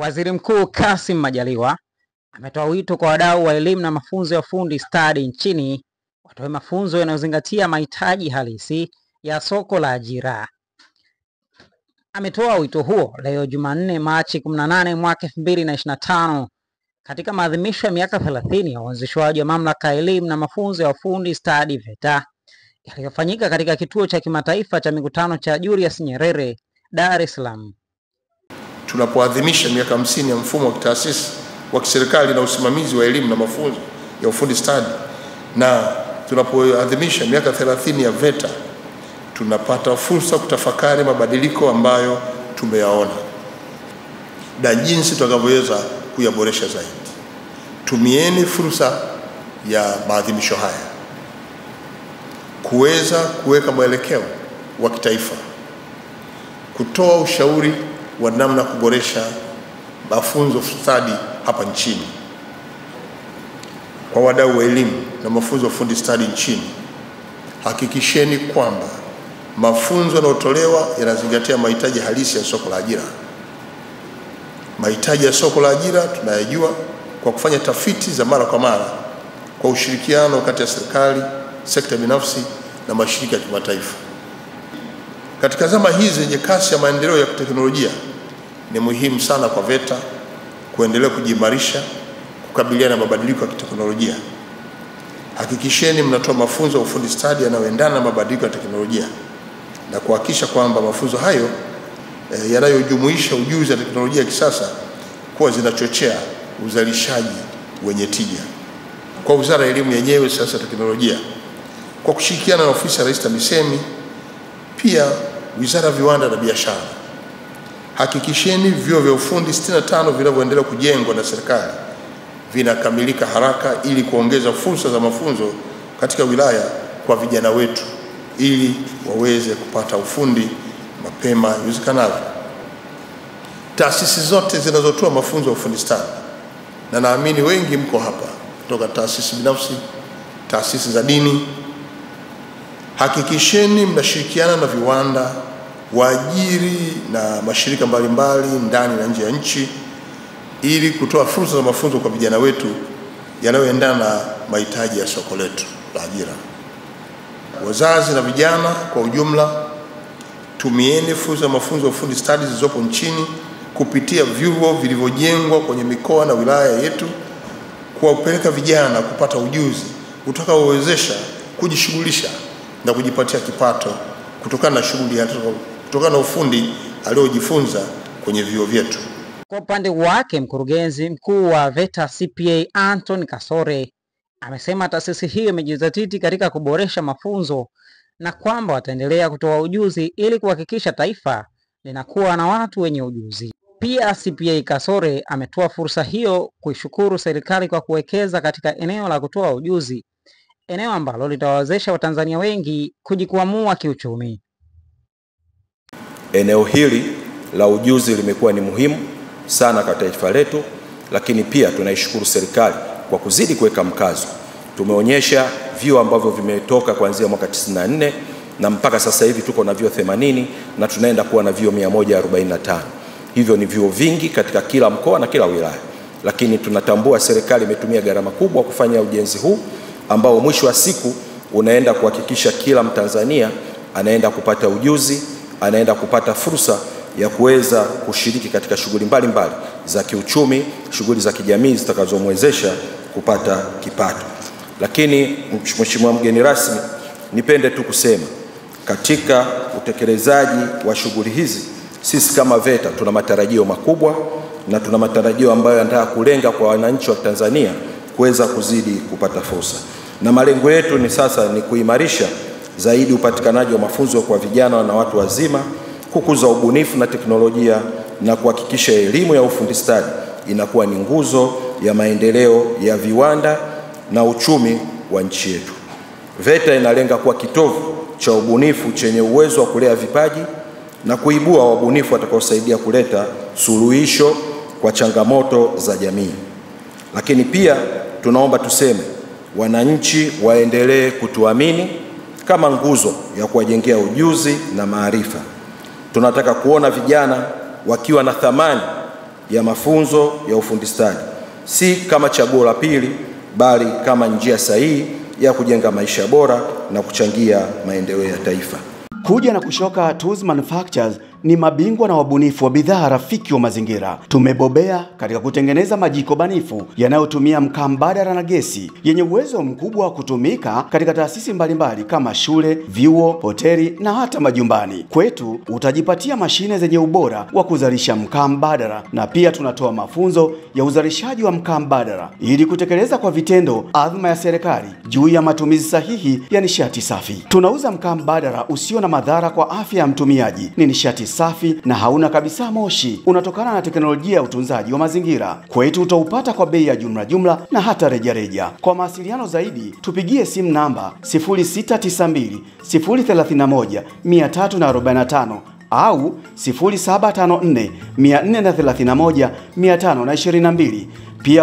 Waziri Mkuu Kassim Majaliwa ametoa wito kwa wadau wa elimu na mafunzo ya ufundi stadi nchini watoe mafunzo yanayozingatia mahitaji halisi ya soko la ajira. Ametoa wito huo leo Jumanne Machi 18 mwaka 2025 katika maadhimisho ya miaka 30 ya uanzishwaji wa mamlaka ya elimu na mafunzo ya ufundi stadi VETA yaliyofanyika katika kituo cha kimataifa cha mikutano cha Julius Nyerere, Dar es Salaam. Tunapoadhimisha miaka 50 ya mfumo wa kitaasisi wa kiserikali na usimamizi wa elimu na mafunzo ya ufundi stadi na tunapoadhimisha miaka 30 ya VETA, tunapata fursa kutafakari mabadiliko ambayo tumeyaona na jinsi tutakavyoweza kuyaboresha zaidi. Tumieni fursa ya maadhimisho haya kuweza kuweka mwelekeo wa kitaifa, kutoa ushauri wa namna kuboresha mafunzo stadi hapa nchini. Kwa wadau wa elimu na mafunzo ya ufundi stadi nchini, hakikisheni kwamba mafunzo yanayotolewa yanazingatia mahitaji halisi ya soko la ajira. Mahitaji ya soko la ajira tunayajua kwa kufanya tafiti za mara kwa mara kwa ushirikiano kati ya serikali, sekta binafsi na mashirika ya kimataifa. Katika zama hizi zenye kasi ya maendeleo ya teknolojia, ni muhimu sana kwa VETA kuendelea kujiimarisha kukabiliana na mabadiliko ya kiteknolojia. Hakikisheni mnatoa mafunzo ya ufundi stadi yanayoendana na mabadiliko ya teknolojia na kuhakikisha kwamba mafunzo hayo yanayojumuisha ujuzi wa teknolojia ya kisasa kuwa zinachochea uzalishaji wenye tija. Kwa Wizara ya Elimu yenyewe, Sayansi na Teknolojia, kwa kushirikiana na Ofisi ya Rais TAMISEMI, pia Wizara ya Viwanda na Biashara, hakikisheni vyuo vya ufundi 65 vinavyoendelea kujengwa na serikali vinakamilika haraka ili kuongeza fursa za mafunzo katika wilaya kwa vijana wetu ili waweze kupata ufundi mapema iwezekanavyo. Taasisi zote zinazotoa mafunzo ya ufundi stadi, na naamini wengi mko hapa kutoka taasisi binafsi, taasisi za dini, hakikisheni mnashirikiana na viwanda, waajiri na mashirika mbalimbali ndani na nje ya nchi ili kutoa fursa za mafunzo kwa vijana wetu yanayoendana na mahitaji ya soko letu la ajira. Wazazi na vijana kwa ujumla, tumieni fursa ya mafunzo ya ufundi stadi zilizopo nchini kupitia vyuo vilivyojengwa kwenye mikoa na wilaya yetu, kuwapeleka vijana kupata ujuzi utakaowezesha kujishughulisha na kujipatia kipato kutokana na shughuli kutokana na ufundi aliojifunza kwenye vyuo vyetu. Kwa upande wake, mkurugenzi mkuu wa VETA CPA Anton Kasore amesema taasisi hiyo imejizatiti katika kuboresha mafunzo na kwamba wataendelea kutoa ujuzi ili kuhakikisha taifa linakuwa na watu wenye ujuzi. Pia CPA Kasore ametoa fursa hiyo kuishukuru serikali kwa kuwekeza katika eneo la kutoa ujuzi, eneo ambalo litawawezesha Watanzania wengi kujikwamua kiuchumi. Eneo hili la ujuzi limekuwa ni muhimu sana kwa taifa letu, lakini pia tunaishukuru serikali kwa kuzidi kuweka mkazo. Tumeonyesha vyuo ambavyo vimetoka kuanzia mwaka 94 na mpaka sasa hivi tuko na vyuo 80 na tunaenda kuwa na vyuo 145. Hivyo ni vyuo vingi katika kila mkoa na kila wilaya. Lakini tunatambua serikali imetumia gharama kubwa kufanya ujenzi huu ambao mwisho wa siku unaenda kuhakikisha kila Mtanzania anaenda kupata ujuzi, anaenda kupata fursa ya kuweza kushiriki katika shughuli mbalimbali za kiuchumi, shughuli za kijamii zitakazomwezesha kupata kipato. Lakini Mheshimiwa mgeni rasmi, nipende tu kusema katika utekelezaji wa shughuli hizi, sisi kama VETA tuna matarajio makubwa na tuna matarajio ambayo yanataka kulenga kwa wananchi wa Tanzania kuweza kuzidi kupata fursa. Na malengo yetu ni kuimarisha zaidi upatikanaji wa mafunzo kwa vijana na watu wazima, kukuza ubunifu na teknolojia na kuhakikisha elimu ya ufundi stadi inakuwa ni nguzo ya maendeleo ya viwanda na uchumi wa nchi yetu. VETA inalenga kuwa kitovu cha ubunifu chenye uwezo wa kulea vipaji na kuibua wabunifu watakaosaidia kuleta suluhisho kwa changamoto za jamii. Lakini pia tunaomba tuseme wananchi waendelee kutuamini kama nguzo ya kuwajengea ujuzi na maarifa. Tunataka kuona vijana wakiwa na thamani ya mafunzo ya ufundi stadi, si kama chaguo la pili, bali kama njia sahihi ya kujenga maisha bora na kuchangia maendeleo ya taifa. Kuja na Kushoka Tools Manufacturers ni mabingwa na wabunifu wa bidhaa rafiki wa mazingira. Tumebobea katika kutengeneza majiko banifu yanayotumia mkaa mbadala na gesi, yenye uwezo mkubwa wa kutumika katika taasisi mbalimbali kama shule, vyuo, hoteli na hata majumbani. Kwetu utajipatia mashine zenye ubora wa kuzalisha mkaa mbadala, na pia tunatoa mafunzo ya uzalishaji wa mkaa mbadala ili kutekeleza kwa vitendo azma ya serikali juu ya matumizi sahihi ya nishati safi. Tunauza mkaa mbadala usio na madhara kwa afya ya mtumiaji. Ni nishati safi na hauna kabisa moshi, unatokana na teknolojia ya utunzaji wa mazingira. Kwetu utaupata kwa bei ya jumla na hata rejareja. Kwa mawasiliano zaidi tupigie simu namba 0692 031 345 au 0754 431 522. Pia